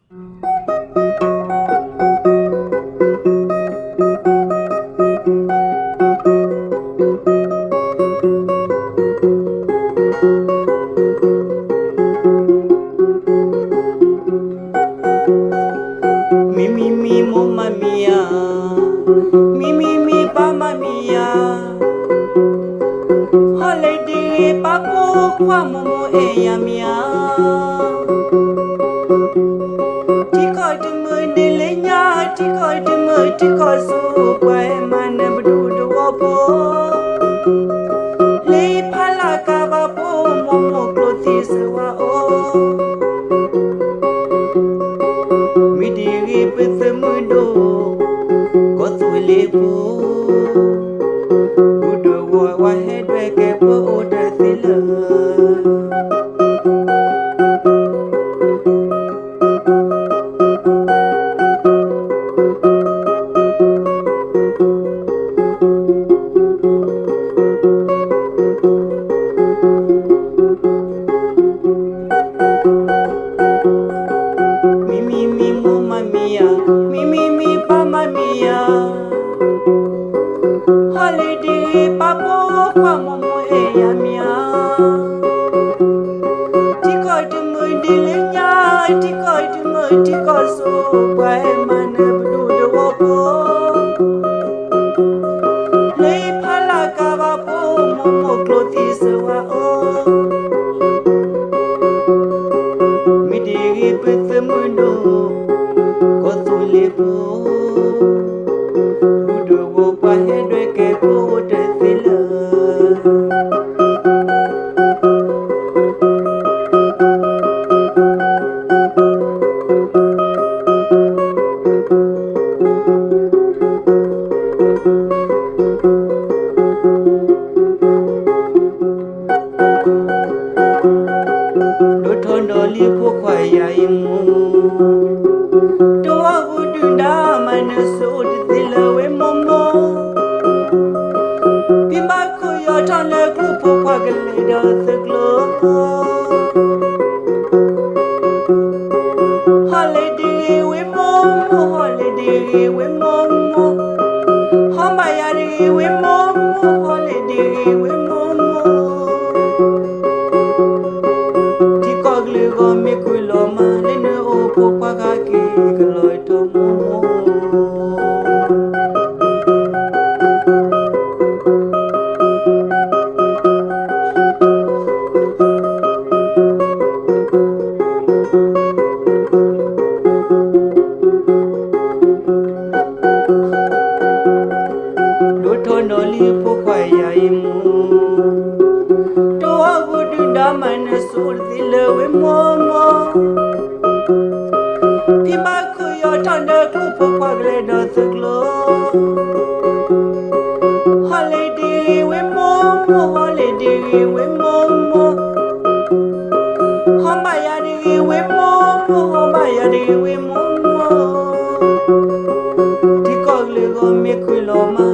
Mi mamma mia, mi mamma mia. Holiday papo kwa momo eya mia. Tiko dumu dilenya, tiko su kwa emane bdudu wopo. Le pala kaba po momo klotis wa o. Midiri pesemudo kosulepo udo wa hedwe ke po oda sila mi mamma mia, mi mamma mia. Holiday papo kwa momo eya mia. Tiko dumu dilenya, tiko so kwa emane bdudu wopo. Le pala kaba po momo klotis wa o. Midiri pesemundo kosulepo udo wo pa hedwe ke po de sila do thondo li po kwa ya imu do udunda manaso de sila we momo bimba ko yo thale group kwa gele do seglo holiday we momo hamba yari we momo holiday we momo tikogle go me kulo mane no opo kwa ka ki gloi to momo do thondo li po kwa ya imu do agudu damane sul dile we momo bimba ko yo thande group kwa gle do seglo holiday we momo hamba yari we momo tikogle go me kulo ma